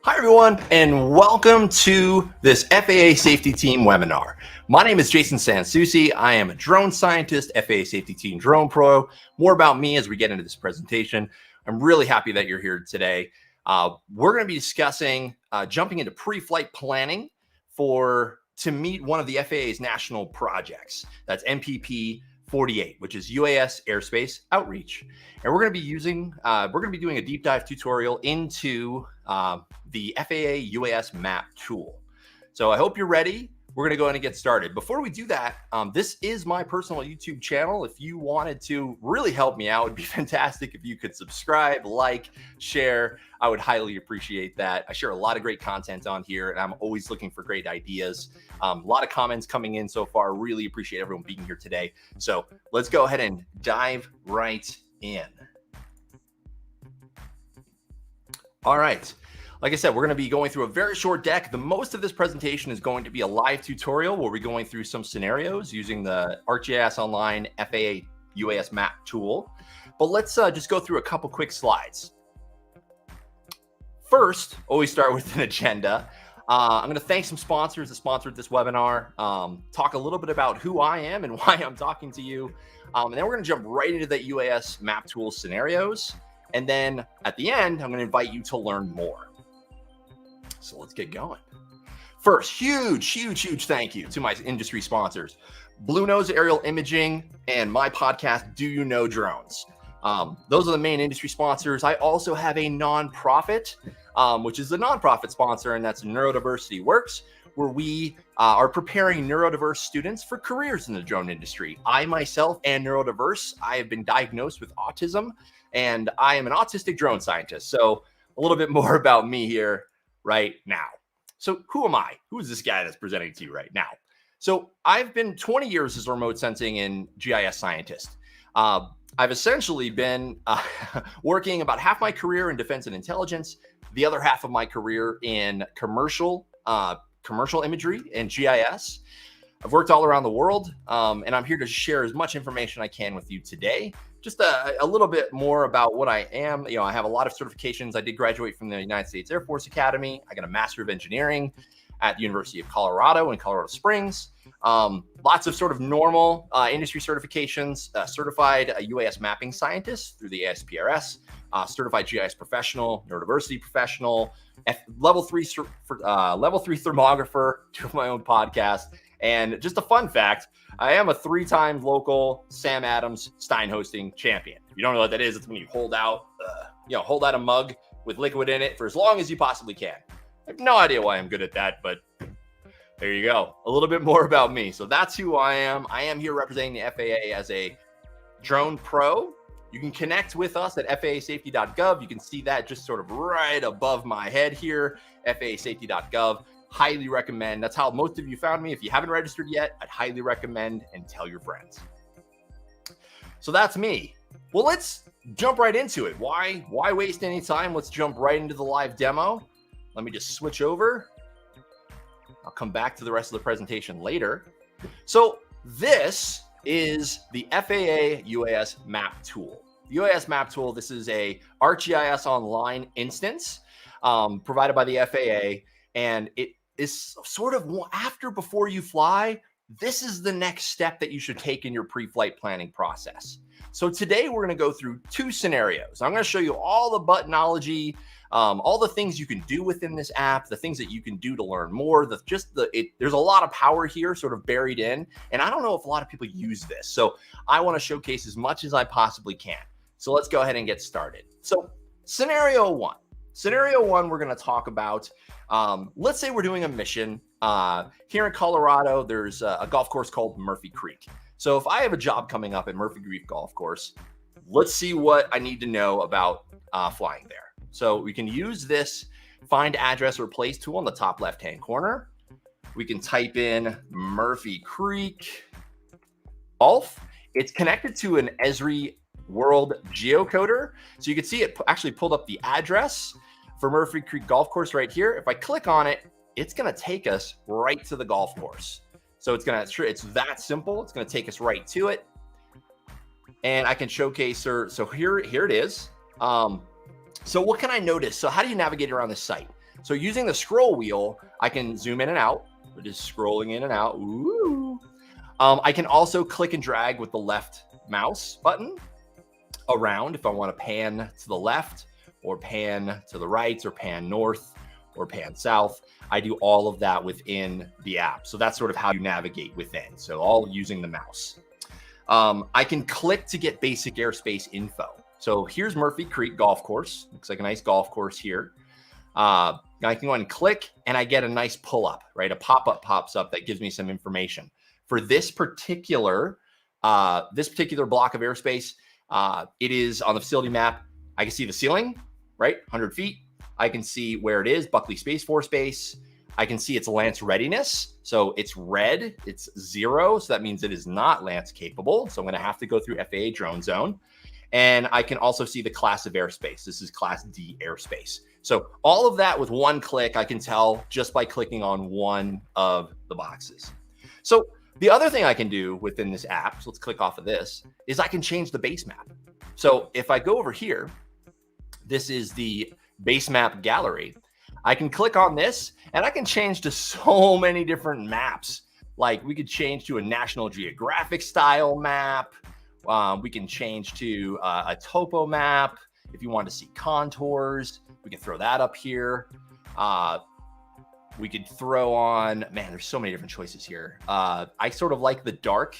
Hi everyone, and welcome to this FAA Safety Team webinar. My name is Jason Sansucci. I am a drone scientist, FAA Safety Team Drone Pro. More about me as we get into this presentation. I'm really happy that you're here today. We're going to be discussing jumping into pre-flight planning to meet one of the FAA's national projects. That's MPP 48, which is UAS Airspace Outreach. And we're going to be doing a deep dive tutorial into the FAA UAS Map Tool. So I hope you're ready. We're going to go ahead and get started. Before we do that, this is my personal YouTube channel. If you wanted to really help me out, it'd be fantastic if you could subscribe, like, share. I would highly appreciate that. I share a lot of great content on here, and I'm always looking for great ideas. A lot of comments coming in so far. Really appreciate everyone being here today. So let's go ahead and dive right in. All right. Like I said, we're going to be going through a very short deck. The most of this presentation is going to be a live tutorial where we're going through some scenarios using the ArcGIS Online FAA UAS Map Tool. But let's just go through a couple quick slides. First, always start with an agenda. I'm going to thank some sponsors that sponsored this webinar, talk a little bit about who I am and why I'm talking to you. And then we're going to jump right into the UAS Map Tool scenarios. And then at the end, I'm going to invite you to learn more. So let's get going. First, huge thank you to my industry sponsors, Blue Nose Aerial Imaging and my podcast, Do You Know Drones? Those are the main industry sponsors. I also have a nonprofit, which is a nonprofit sponsor, and that's Neurodiversity Works, where we are preparing neurodiverse students for careers in the drone industry. I myself am neurodiverse. I have been diagnosed with autism, and I am an autistic drone scientist. So a little bit more about me here right now. So who am I? Who is this guy that's presenting to you right now? So I've been 20 years as a remote sensing and GIS scientist. I've essentially been working about half my career in defense and intelligence, the other half of my career in commercial imagery and GIS. I've worked all around the world, and I'm here to share as much information I can with you today. Just a little bit more about what I am. I have a lot of certifications. I did graduate from the United States Air Force Academy. I got a Master of Engineering, at the University of Colorado in Colorado Springs. Lots of sort of normal industry certifications, certified UAS mapping scientist through the ASPRS, certified GIS professional, neurodiversity professional, level three thermographer, do my own podcast. And just a fun fact, I am a 3-time local Sam Adams Stein hosting champion. If you don't know what that is, it's when you hold out a mug with liquid in it for as long as you possibly can. I have no idea why I'm good at that, but there you go. A little bit more about me. So that's who I am. I am here representing the FAA as a drone pro. You can connect with us at FAAsafety.gov. You can see that just sort of right above my head here, FAAsafety.gov. Highly recommend. That's how most of you found me. If you haven't registered yet, I'd highly recommend and tell your friends. So that's me. Well, let's jump right into it. Why waste any time? Let's jump right into the live demo. Let me just switch over. I'll come back to the rest of the presentation later. So this is the FAA UAS Map Tool. The UAS Map Tool, this is a ArcGIS Online instance provided by the FAA, and it is sort of before you fly, this is the next step that you should take in your pre-flight planning process. So today we're going to go through 2 scenarios. I'm going to show you all the buttonology, all the things you can do within this app, the things that you can do to learn more. There's a lot of power here sort of buried in, and I don't know if a lot of people use this. So I want to showcase as much as I possibly can. So let's go ahead and get started. So scenario one, we're going to talk about, let's say we're doing a mission here in Colorado. There's a golf course called Murphy Creek. So if I have a job coming up at Murphy Creek Golf Course, let's see what I need to know about flying there. So we can use this find address or place tool in the top left-hand corner. We can type in Murphy Creek Golf. It's connected to an Esri World geocoder. So you can see it actually pulled up the address for Murphy Creek Golf Course right here. If I click on it, it's going to take us right to the golf course. So it's that simple. It's going to take us right to it. And I can showcase her. So here it is. So what can I notice? So how do you navigate around this site? So using the scroll wheel, I can zoom in and out. We're just scrolling in and out. Ooh. I can also click and drag with the left mouse button around if I want to pan to the left or pan to the right or pan north or pan south. I do all of that within the app. So that's sort of how you navigate within. So all using the mouse. I can click to get basic airspace info. So here's Murphy Creek Golf Course. Looks like a nice golf course here. I can go and click and I get a nice pull up, right? A pop-up pops up that gives me some information. For this particular block of airspace, it is on the facility map. I can see the ceiling, right? 100 feet. I can see where it is, Buckley Space Force Base. I can see its Lance readiness. So it's red, it's 0. So that means it is not Lance capable. So I'm going to have to go through FAA drone zone. And I can also see the class of airspace. This is class D airspace. So all of that with one click, I can tell just by clicking on one of the boxes. So the other thing I can do within this app, so let's click off of this, is I can change the base map. So if I go over here, this is the base map gallery. I can click on this and I can change to so many different maps. Like we could change to a National Geographic style map. We can change to a topo map. If you want to see contours, we can throw that up here. We could throw on, man, there's so many different choices here. I sort of like the dark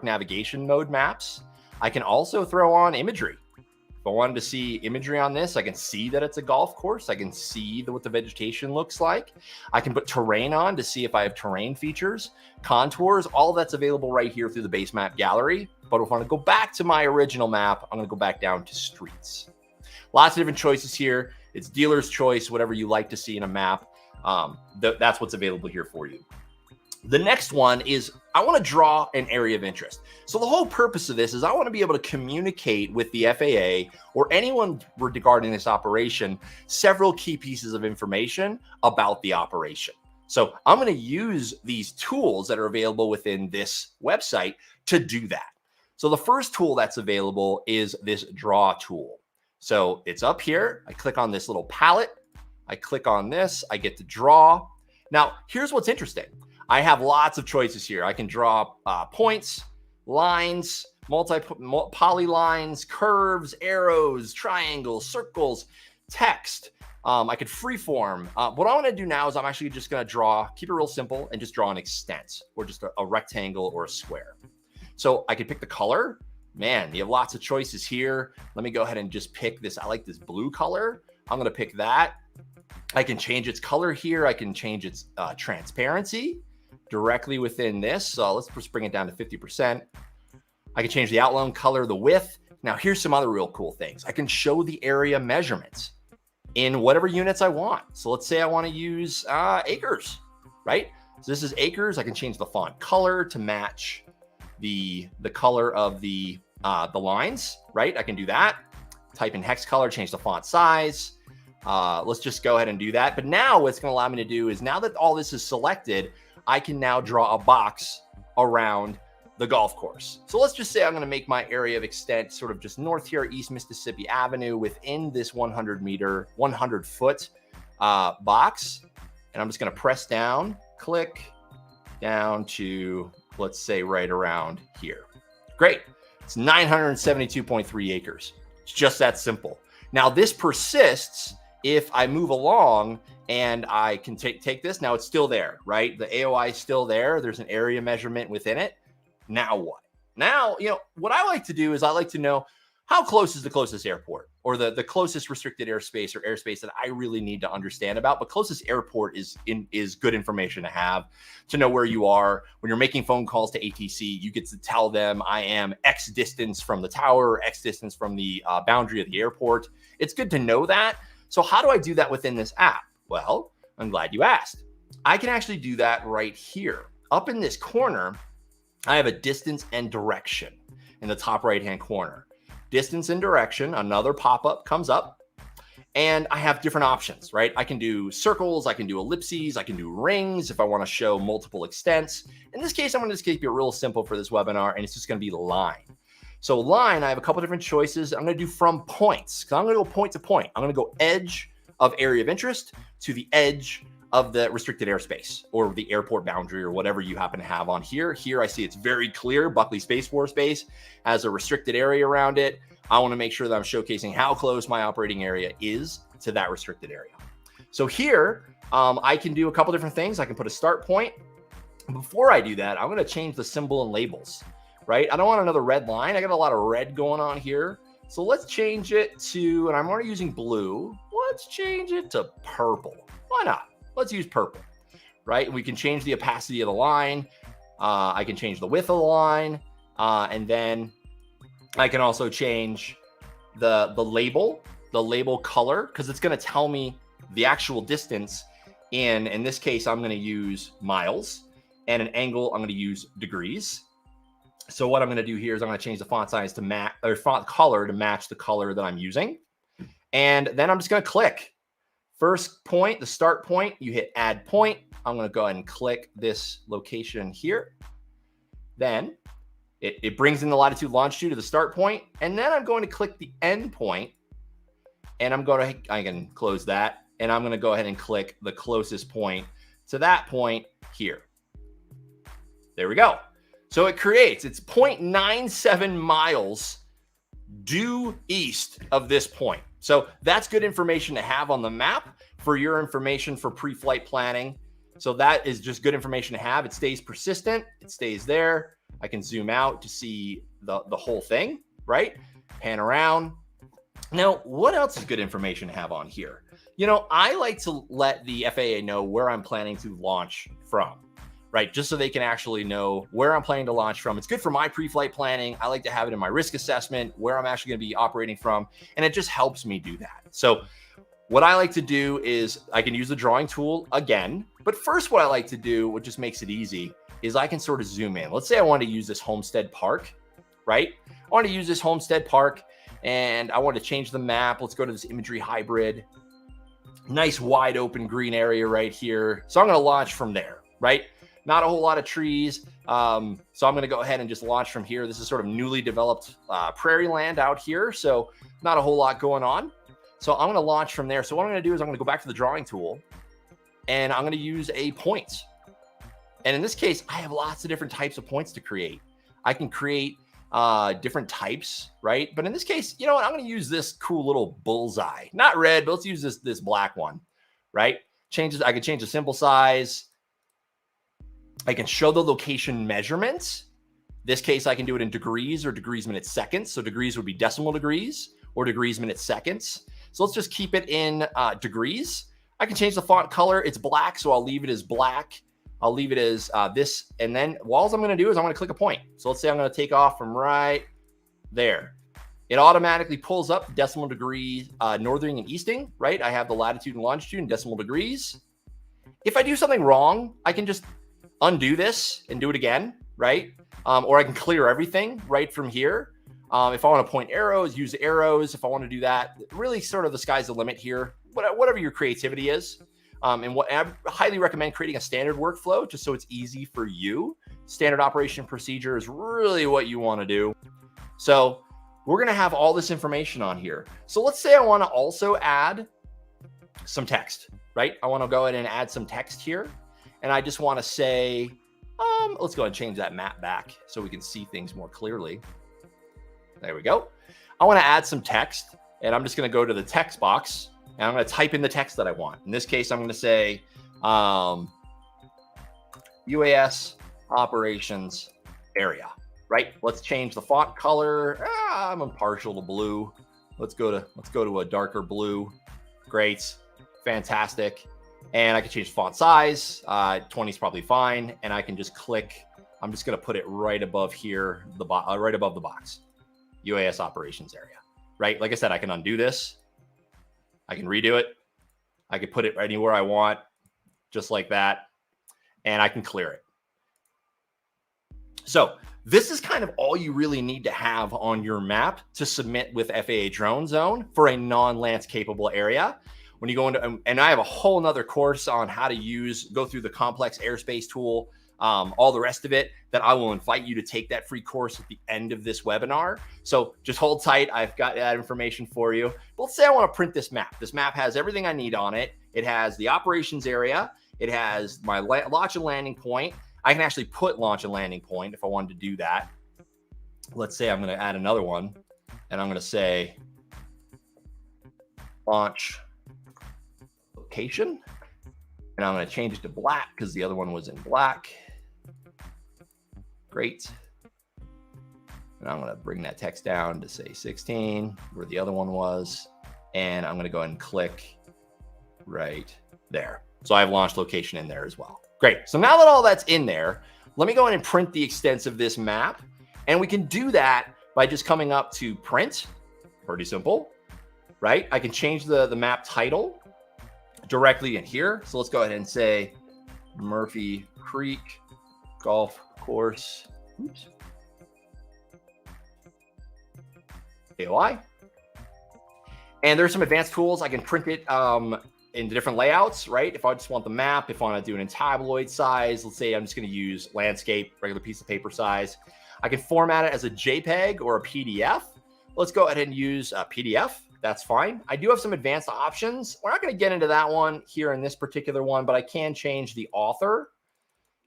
navigation mode maps. I can also throw on imagery. If I wanted to see imagery on this, I can see that it's a golf course. I can see what the vegetation looks like. I can put terrain on to see if I have terrain features, contours, all that's available right here through the base map gallery. But if I want to go back to my original map, I'm going to go back down to streets. Lots of different choices here. It's dealer's choice, whatever you like to see in a map. That's what's available here for you. The next one is I want to draw an area of interest. So the whole purpose of this is I want to be able to communicate with the FAA or anyone regarding this operation several key pieces of information about the operation. So I'm going to use these tools that are available within this website to do that. So the first tool that's available is this draw tool. So it's up here. I click on this little palette. I click on this. I get to draw. Now, here's what's interesting. I have lots of choices here. I can draw points, lines, polylines, curves, arrows, triangles, circles, text. I could freeform. What I want to do now is I'm actually just going to keep it real simple and just draw an extent or just a rectangle or a square. So I could pick the color. Man, you have lots of choices here. Let me go ahead and just pick this. I like this blue color. I'm going to pick that. I can change its color here. I can change its transparency directly within this. So let's just bring it down to 50%. I can change the outline color, the width. Now here's some other real cool things. I can show the area measurements in whatever units I want. So let's say I want to use acres, right? So this is acres. I can change the font color to match the color of the lines, right? I can do that. Type in hex color, change the font size. Let's just go ahead and do that. But now what's going to allow me to do is now that all this is selected, I can now draw a box around the golf course. So let's just say I'm going to make my area of extent sort of just north here, East Mississippi Avenue within this 100 foot box. And I'm just going to press down, click down to, let's say right around here. Great. It's 972.3 acres. It's just that simple. Now this persists if I move along and I can take this. Now it's still there, right? The AOI is still there. There's an area measurement within it. Now what? Now, what I like to do is I like to know how close is the closest airport or the closest restricted airspace or airspace that I really need to understand about. But closest airport is good information to have to know where you are. When you're making phone calls to ATC, you get to tell them I am X distance from the tower, or X distance from the boundary of the airport. It's good to know that. So how do I do that within this app? Well, I'm glad you asked. I can actually do that right here. Up in this corner, I have a distance and direction in the top right-hand corner. Distance and direction, another pop-up comes up, and I have different options, right? I can do circles, I can do ellipses, I can do rings if I want to show multiple extents. In this case, I'm going to just keep it real simple for this webinar, and it's just going to be line. So line, I have a couple different choices. I'm going to do from points, because I'm going to go point to point. I'm going to go edge of area of interest to the edge of the restricted airspace or the airport boundary or whatever you happen to have on here. Here I see it's very clear. Buckley Space Force Base has a restricted area around it. I want to make sure that I'm showcasing how close my operating area is to that restricted area. So here I can do a couple different things. I can put a start point. Before I do that, I'm going to change the symbol and labels, right? I don't want another red line. I got a lot of red going on here. So let's change it to, and I'm already using blue. Let's change it to purple. Why not? Let's use purple, right? We can change the opacity of the line. I can change the width of the line. And then I can also change the label color, because it's going to tell me the actual distance. In this case, I'm going to use miles, and an angle, I'm going to use degrees. So what I'm going to do here is I'm going to change the font size to match, or font color to match the color that I'm using. And then I'm just going to click. First point, the start point, you hit add point. I'm going to go ahead and click this location here. Then it brings in the latitude, longitude to the start point. And then I'm going to click the end point. And I can close that. And I'm going to go ahead and click the closest point to that point here. There we go. So it's 0.97 miles due east of this point. So that's good information to have on the map for your information for pre-flight planning. So that is just good information to have. It stays persistent. It stays there. I can zoom out to see the whole thing, right? Pan around. Now, what else is good information to have on here? I like to let the FAA know where I'm planning to launch from, right? Just so they can actually know where I'm planning to launch from. It's good for my pre-flight planning. I like to have it in my risk assessment, where I'm actually going to be operating from, and it just helps me do that. So what I like to do is I can use the drawing tool again, but first what I like to do, what just makes it easy, is I can sort of zoom in. Let's say I want to use this Homestead Park, right? I want to use this Homestead Park, and I want to change the map. Let's go to this imagery hybrid. Nice wide open green area right here. So I'm going to launch from there, right? Not a whole lot of trees. So I'm going to go ahead and just launch from here. This is sort of newly developed prairie land out here. So not a whole lot going on. So I'm going to launch from there. So what I'm going to do is I'm going to go back to the drawing tool. and I'm going to use a point. And in this case, I have lots of different types of points to create. I can create different types, right? But in this case, you know what? I'm going to use this cool little bullseye, not red, but let's use this black one, right? I can change the symbol size. I can show the location measurements. This case, I can do it in degrees or degrees, minutes, seconds. So degrees would be decimal degrees or degrees, minutes, seconds. So let's just keep it in degrees. I can change the font color. It's black, so I'll leave it as black. I'll leave it as this. And then all I'm going to do is I'm going to click a point. So let's say I'm going to take off from right there. It automatically pulls up decimal degree northing and easting, right? I have the latitude and longitude in decimal degrees. If I do something wrong, I can just undo this and do it again, right? Or I can clear everything right from here. If I want to point arrows, use arrows. If I want to do that, really sort of the sky's the limit here, whatever your creativity is. And I highly recommend creating a standard workflow just so it's easy for you. Standard operation procedure is really what you want to do. So we're going to have all this information on here. So let's say I want to also add some text, right? I want to go ahead and add some text here. And I just want to say, let's go ahead and change that map back so we can see things more clearly. There we go. I want to add some text, and I'm just going to go to the text box, and I'm going to type in the text that I want. In this case, I'm going to say UAS operations area, right? Let's change the font color. I'm impartial to blue. Let's go to a darker blue. Great, fantastic. And I can change font size. 20 is probably fine. And I can just click. I'm just going to put it right above here, right above the box. UAS operations area, right? Like I said, I can undo this. I can redo it. I can put it anywhere I want, just like that. And I can clear it. So this is kind of all you really need to have on your map to submit with FAA Drone Zone for a non-Lance capable area. When you go into, and I have a whole nother course on how to go through the complex airspace tool, all the rest of it, that I will invite you to take that free course at the end of this webinar. So just hold tight. I've got that information for you. But let's say I want to print this map. This map has everything I need on it. It has the operations area. It has my launch and landing point. I can actually put launch and landing point if I wanted to do that. Let's say I'm going to add another one, and I'm going to say launch location, and I'm going to change it to black because the other one was in black. Great. And I'm going to bring that text down to say 16 where the other one was, and I'm going to go ahead and click right there. So I have launch location in there as well. Great. So now that all that's in there, let me go ahead and print the extents of this map, and we can do that by just coming up to print. Pretty simple, right? I can change the map title directly in here. So let's go ahead and say Murphy Creek Golf Course. Oops. AOI. And there's some advanced tools. I can print it into different layouts, right? If I just want the map, if I want to do it in tabloid size, let's say I'm just going to use landscape, regular piece of paper size. I can format it as a JPEG or a PDF. Let's go ahead and use a PDF. That's fine. I do have some advanced options. We're not going to get into that one here in this particular one, but I can change the author.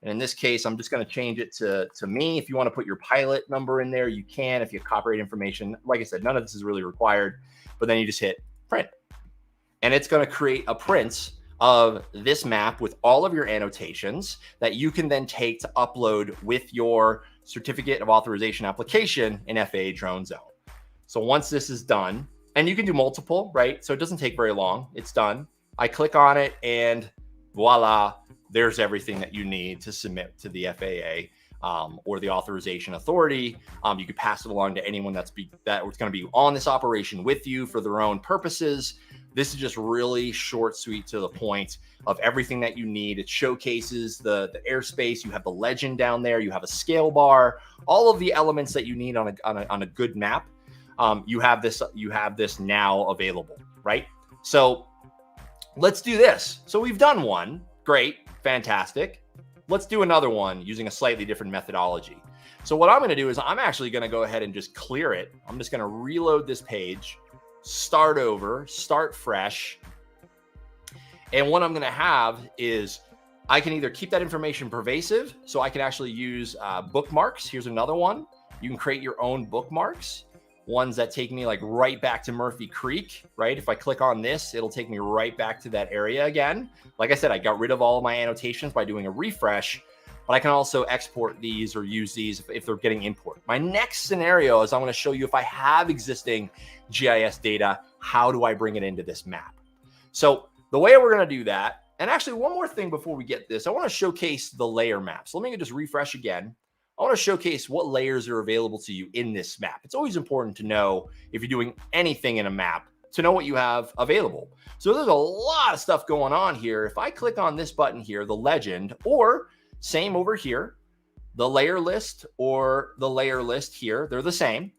And in this case, I'm just going to change it to me. If you want to put your pilot number in there, you can. If you have copyright information, like I said, none of this is really required, but then you just hit print. And it's going to create a print of this map with all of your annotations that you can then take to upload with your certificate of authorization application in FAA Drone Zone. So once this is done, and you can do multiple, right? So it doesn't take very long. It's done. I click on it and voila, there's everything that you need to submit to the FAA or the authorization authority. You could pass it along to anyone that's going to be on this operation with you for their own purposes. This is just really short, sweet, to the point of everything that you need. It showcases the airspace. You have the legend down there. You have a scale bar. All of the elements that you need on a good map. You have this now available, right? So let's do this. So we've done one. Great, fantastic. Let's do another one using a slightly different methodology. So what I'm going to do is I'm actually going to go ahead and just clear it. I'm just going to reload this page, start over, start fresh. And what I'm going to have is I can either keep that information pervasive, so I can actually use bookmarks. Here's another one. You can create your own bookmarks, ones that take me like right back to Murphy Creek, right? If I click on this, it'll take me right back to that area again. Like I said, I got rid of all of my annotations by doing a refresh, but I can also export these or use these if they're getting import. My next scenario is I'm going to show you if I have existing GIS data, how do I bring it into this map? So the way we're going to do that, and actually one more thing before we get this, I want to showcase the layer map. So let me just refresh again. I want to showcase what layers are available to you in this map. It's always important to know if you're doing anything in a map to know what you have available. So there's a lot of stuff going on here. If I click on this button here, the legend, or same over here, the layer list or the layer list here, they're the same.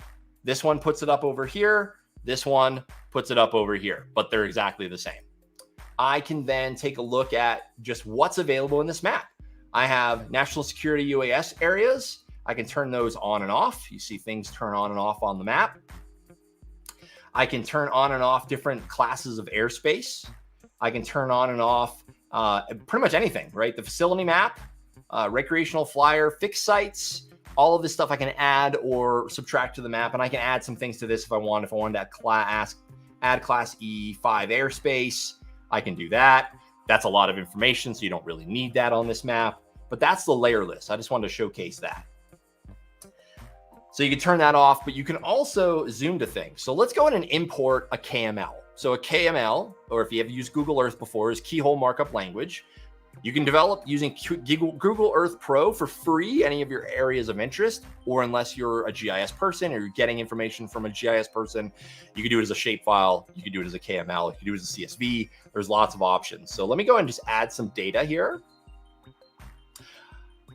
This one puts it up over here. This one puts it up over here, but they're exactly the same. I can then take a look at just what's available in this map. I have national security UAS areas. I can turn those on and off. You see things turn on and off on the map. I can turn on and off different classes of airspace. I can turn on and off pretty much anything, right? The facility map, recreational flyer, fixed sites, all of this stuff I can add or subtract to the map. And I can add some things to this if I want. If I wanted to add class E5 airspace, I can do that. That's a lot of information, so you don't really need that on this map, but that's the layer list. I just wanted to showcase that. So you can turn that off, but you can also zoom to things. So let's go in and import a KML. So a KML, or if you have used Google Earth before, is keyhole markup language. You can develop using Google Earth Pro for free, any of your areas of interest, or unless you're a GIS person or you're getting information from a GIS person, you can do it as a shapefile, you can do it as a KML, you can do it as a CSV. There's lots of options. So let me go ahead and just add some data here.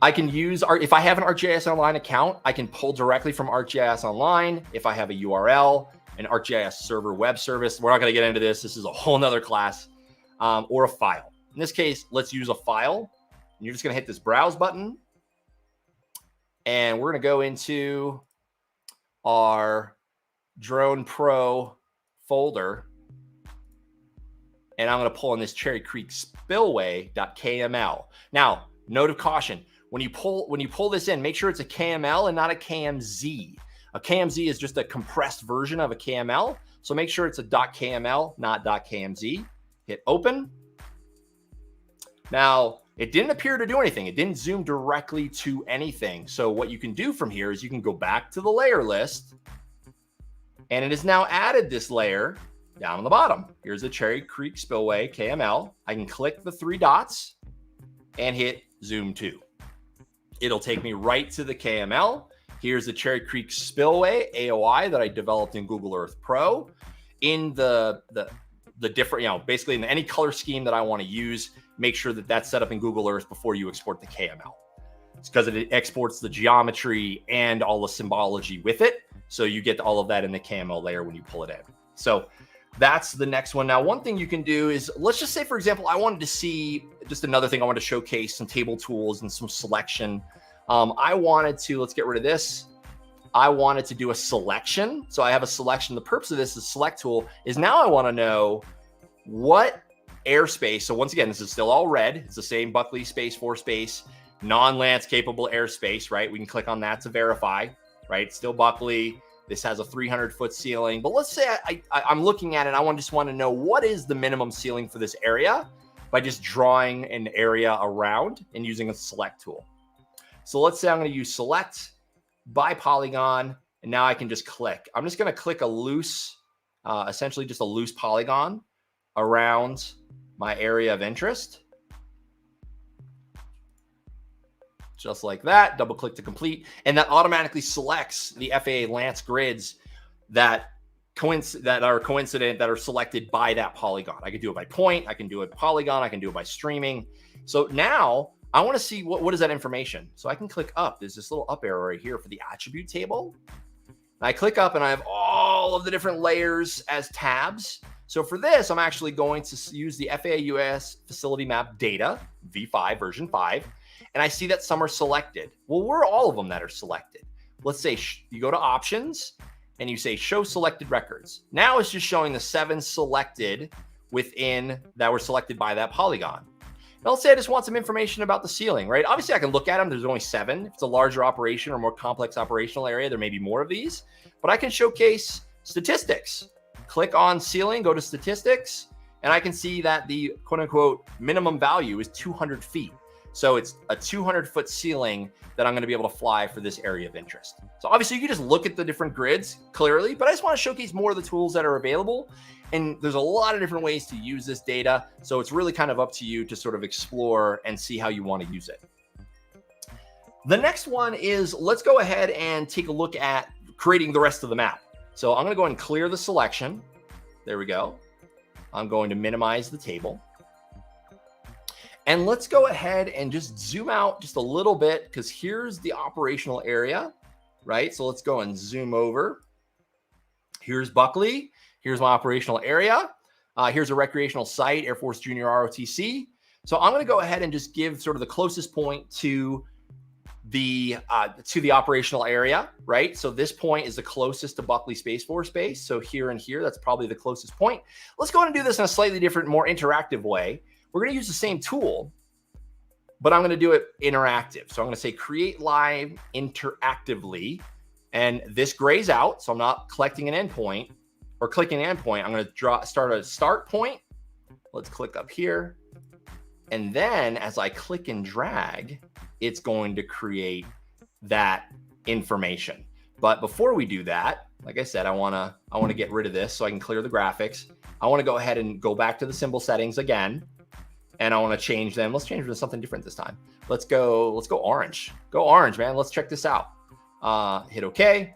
I can use if I have an ArcGIS Online account, I can pull directly from ArcGIS Online. If I have a URL, an ArcGIS server web service, we're not going to get into this. This is a whole nother class, or a file. In this case, let's use a file. You're just going to hit this browse button. And we're going to go into our Drone Pro folder. And I'm going to pull in this Cherry Creek Spillway.kml. Now, note of caution. When you pull this in, make sure it's a KML and not a KMZ. A KMZ is just a compressed version of a KML. So make sure it's a .kml, not .kmz. Hit open. Now, it didn't appear to do anything. It didn't zoom directly to anything. So what you can do from here is you can go back to the layer list, and it has now added this layer down on the bottom. Here's the Cherry Creek Spillway KML. I can click the 3 dots and hit zoom to. It'll take me right to the KML. Here's the Cherry Creek Spillway AOI that I developed in Google Earth Pro. In the different, basically in any color scheme that I want to use, make sure that that's set up in Google Earth before you export the KML. It's because it exports the geometry and all the symbology with it. So you get all of that in the KML layer when you pull it in. So that's the next one. Now, one thing you can do is, let's just say, for example, I wanted to see just another thing. I wanted to showcase some table tools and some selection. Let's get rid of this. I wanted to do a selection. So I have a selection. The purpose of this is select tool is now I want to know what airspace. So once again, this is still all red. It's the same Buckley space, 4 space, non-lance capable airspace, right? We can click on that to verify, right? Still Buckley. This has a 300-foot ceiling. But let's say I'm looking at it. I just want to know what is the minimum ceiling for this area by just drawing an area around and using a select tool. So let's say I'm going to use select by polygon, and now I can just click. I'm just going to click a loose, essentially just a loose polygon around my area of interest. Just like that, double click to complete. And that automatically selects the FAA Lance grids that are coincident, that are selected by that polygon. I can do it by point, I can do it by polygon, I can do it by streaming. So now I want to see what is that information. So I can click up. There's this little up arrow right here for the attribute table. I click up and I have all of the different layers as tabs. So for this, I'm actually going to use the FAA UAS Facility Map Data, V5, version 5, and I see that some are selected. Well, where are all of them that are selected? Let's say you go to Options, and you say Show Selected Records. Now it's just showing the 7 selected within that were selected by that polygon. Now, let's say I just want some information about the ceiling, right? Obviously, I can look at them. There's only 7. If it's a larger operation or more complex operational area, there may be more of these. But I can showcase statistics. Click on ceiling, go to statistics, and I can see that the quote-unquote minimum value is 200 feet. So it's a 200-foot ceiling that I'm going to be able to fly for this area of interest. So obviously, you can just look at the different grids clearly, but I just want to showcase more of the tools that are available. And there's a lot of different ways to use this data. So it's really kind of up to you to sort of explore and see how you want to use it. The next one is, let's go ahead and take a look at creating the rest of the map. So I'm going to go ahead and clear the selection. There we go. I'm going to minimize the table. And let's go ahead and just zoom out just a little bit, because here's the operational area, right? So let's go and zoom over. Here's Buckley. Here's my operational area. Here's a recreational site, Air Force Junior ROTC. So I'm going to go ahead and just give sort of the closest point to the operational area, right? So this point is the closest to Buckley Space Force Base. So here and here, that's probably the closest point. Let's go ahead and do this in a slightly different, more interactive way. We're going to use the same tool, but I'm going to do it interactive. So I'm going to say create live interactively, and this grays out. So I'm not collecting an endpoint or clicking an endpoint. I'm going to start a start point. Let's click up here. And then as I click and drag, it's going to create that information. But before we do that, like I said, I want to get rid of this so I can clear the graphics. I want to go ahead and go back to the symbol settings again. And I want to change them. Let's change them to something different this time. Let's go orange. Go orange, man. Let's check this out. Hit OK.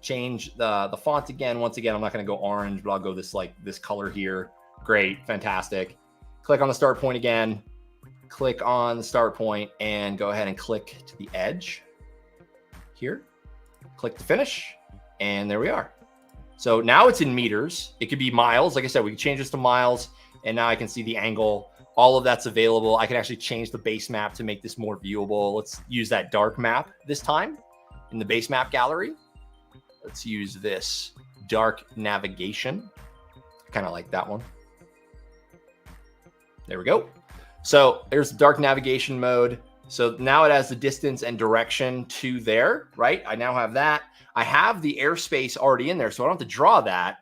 Change the font again. Once again, I'm not going to go orange, but I'll go this color here. Great. Fantastic. Click on the start point again. Click on the start point and go ahead and click to the edge here. Click to finish. And there we are. So now it's in meters. It could be miles. Like I said, we can change this to miles. And now I can see the angle. All of that's available. I can actually change the base map to make this more viewable. Let's use that dark map this time in the base map gallery. Let's use this dark navigation. Kind of like that one. There we go. So there's the dark navigation mode. So now it has the distance and direction to there, right? I now have that. I have the airspace already in there, so I don't have to draw that.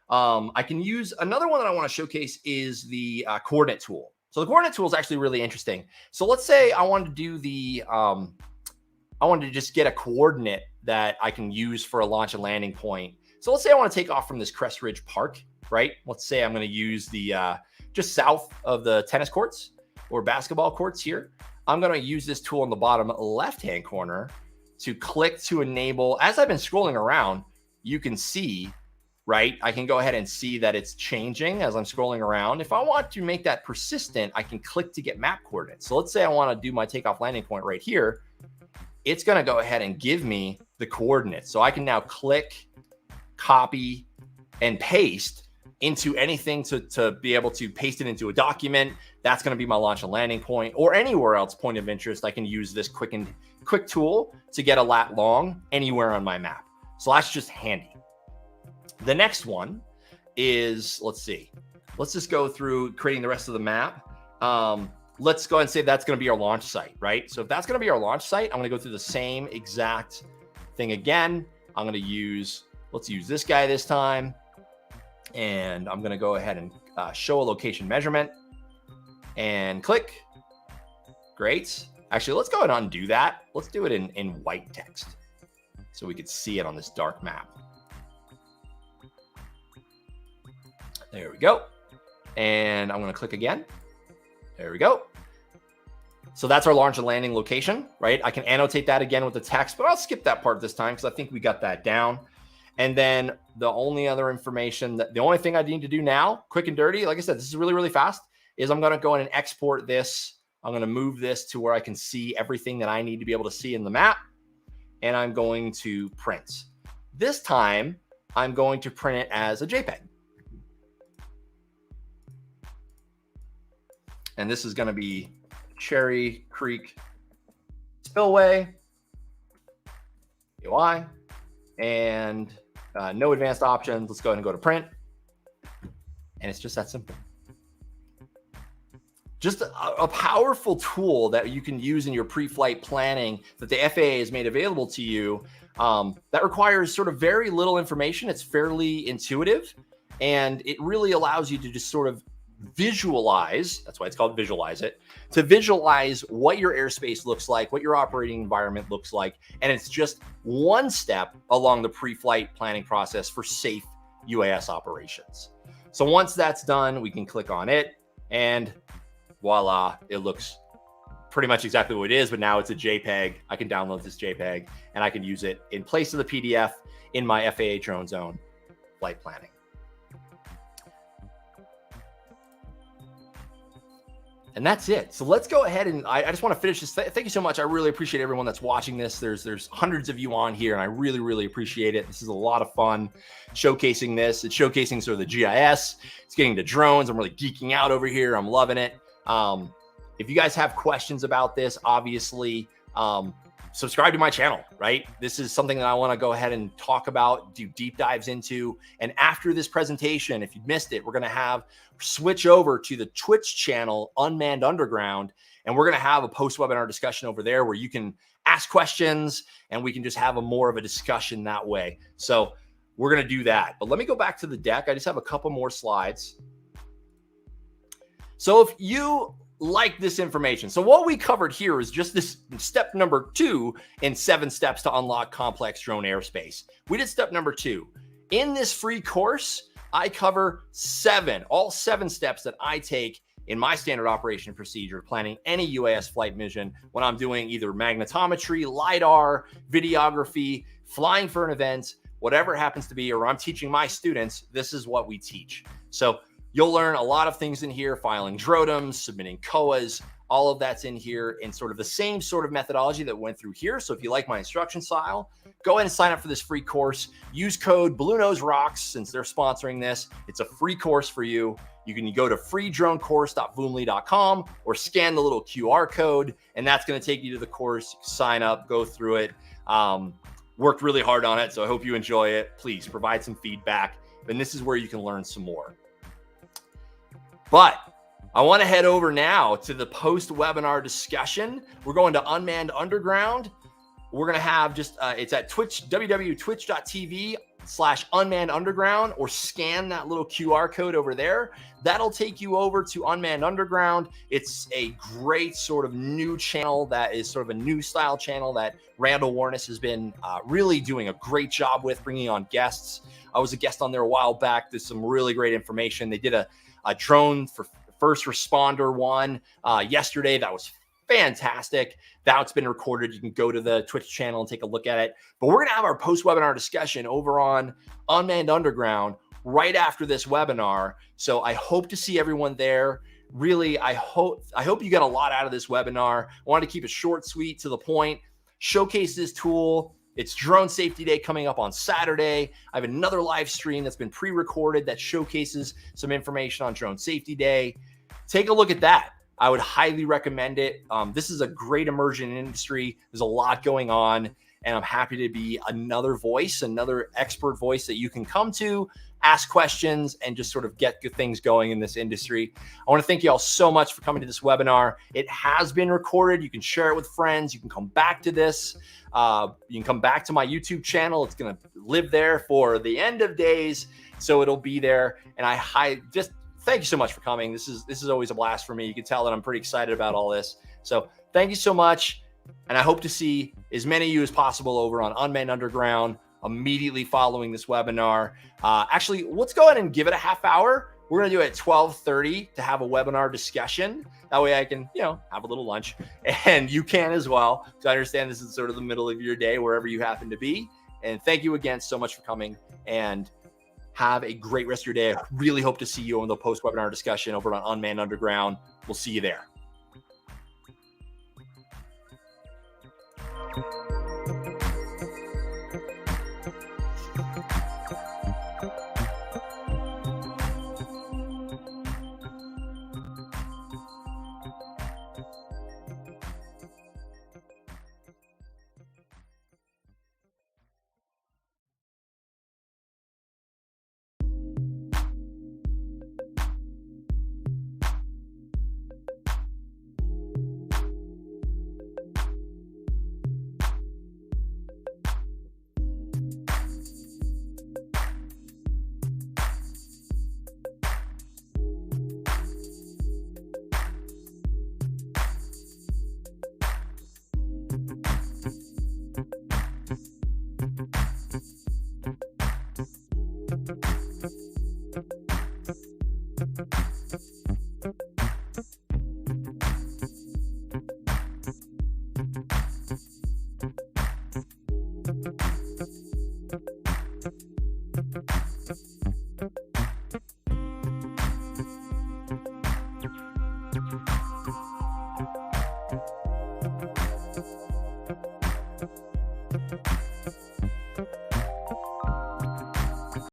I can use another one that I want to showcase is the coordinate tool. So the coordinate tool is actually really interesting. So let's say I wanted to do I wanted to just get a coordinate that I can use for a launch and landing point. So let's say I want to take off from this Crest Ridge Park, right? Let's say I'm going to use the just south of the tennis courts or basketball courts here. I'm going to use this tool in the bottom left-hand corner to click to enable. As I've been scrolling around, you can see, right? I can go ahead and see that it's changing as I'm scrolling around. If I want to make that persistent, I can click to get map coordinates. So let's say I want to do my takeoff landing point right here. It's going to go ahead and give me the coordinates. So I can now click, copy, and paste into anything to be able to paste it into a document. That's going to be my launch and landing point, or anywhere else point of interest. I can use this quick tool to get a lat long anywhere on my map. So that's just handy. The next one is, let's see. Let's just go through creating the rest of the map. Let's go ahead and say that's going to be our launch site, right? So if that's going to be our launch site, I'm going to go through the same exact thing again. I'm going to use, let's use this guy this time. And I'm going to go ahead and show a location measurement and click. Great. Actually, let's go ahead and undo that. Let's do it in white text so we could see it on this dark map. There we go. And I'm going to click again. There we go. So that's our launch and landing location, right? I can annotate that again with the text, but I'll skip that part this time because I think we got that down. And then the only other information, the only thing I need to do now, quick and dirty, like I said, this is really, really fast, is I'm going to go in and export this. I'm going to move this to where I can see everything that I need to be able to see in the map. And I'm going to print. This time, I'm going to print it as a JPEG. And this is going to be Cherry Creek Spillway, UI, and no advanced options. Let's go ahead and go to print. And it's just that simple. Just a powerful tool that you can use in your pre-flight planning that the FAA has made available to you, that requires sort of very little information. It's fairly intuitive, and it really allows you to just sort of visualize, that's why it's called Visualize It, to visualize what your airspace looks like, what your operating environment looks like. And it's just one step along the pre-flight planning process for safe UAS operations. So once that's done, we can click on it, and voila, it looks pretty much exactly what it is, but now it's a JPEG. I can download this JPEG and I can use it in place of the PDF in my FAA Drone Zone flight planning. And that's it. So let's go ahead, and I just want to finish this. Thank you so much. I really appreciate everyone that's watching this. There's hundreds of you on here, and I really, really appreciate it. This is a lot of fun showcasing this. It's showcasing sort of the GIS. It's getting to drones. I'm really geeking out over here. I'm loving it. If you guys have questions about this, obviously, subscribe to my channel, right? This is something that I want to go ahead and talk about, do deep dives into. And after this presentation, if you missed it, we're going to switch over to the Twitch channel, Unmanned Underground, and we're going to have a post-webinar discussion over there where you can ask questions and we can just have more of a discussion that way. So we're going to do that. But let me go back to the deck. I just have a couple more slides. So if you like this information, so what we covered here is just this step number 2 in 7 steps to unlock complex drone airspace. We did step number 2. In this free course, I cover all 7 steps that I take in my standard operation procedure, planning any UAS flight mission when I'm doing either magnetometry, LiDAR, videography, flying for an event, whatever it happens to be, or I'm teaching my students, this is what we teach. So you'll learn a lot of things in here, filing DROTMs, submitting COAs, all of that's in here in sort of the same sort of methodology that went through here. So if you like my instruction style, go ahead and sign up for this free course. Use code BlueNoseRocks since they're sponsoring this. It's a free course for you. You can go to freedronecourse.voomly.com or scan the little QR code, and that's going to take you to the course. Sign up, go through it. Worked really hard on it, so I hope you enjoy it. Please provide some feedback, and this is where you can learn some more. But I want to head over now to the post-webinar discussion. We're going to Unmanned Underground. We're going to have just, it's at Twitch, www.twitch.tv/Unmanned Underground, or scan that little QR code over there. That'll take you over to Unmanned Underground. It's a great sort of new channel that is sort of a new style channel that Randall Warness has been really doing a great job with, bringing on guests. I was a guest on there a while back. There's some really great information. They did a drone for first responder one yesterday. That was fantastic. That's been recorded. You can go to the Twitch channel and take a look at it. But we're going to have our post-webinar discussion over on Unmanned Underground right after this webinar. So I hope to see everyone there. Really, I hope you got a lot out of this webinar. I wanted to keep it short, sweet, to the point, showcase this tool. It's Drone Safety Day coming up on Saturday. I have another live stream that's been pre-recorded that showcases some information on Drone Safety Day. Take a look at that. I would highly recommend it. This is a great emerging industry. There's a lot going on, and I'm happy to be another voice, another expert voice that you can come to, ask questions, and just sort of get good things going in this industry. I want to thank you all so much for coming to this webinar. It has been recorded. You can share it with friends. You can come back to this. You can come back to my YouTube channel. It's going to live there for the end of days, so it'll be there. And just thank you so much for coming. This is always a blast for me. You can tell that I'm pretty excited about all this. So thank you so much, and I hope to see as many of you as possible over on Unmanned Underground immediately following this webinar. Actually, let's go ahead and give it a half hour. We're going to do it at 12:30 to have a webinar discussion. That way I can, have a little lunch, and you can as well. So I understand this is sort of the middle of your day, wherever you happen to be. And thank you again so much for coming, and have a great rest of your day. I really hope to see you on the post-webinar discussion over on Unmanned Underground. We'll see you there.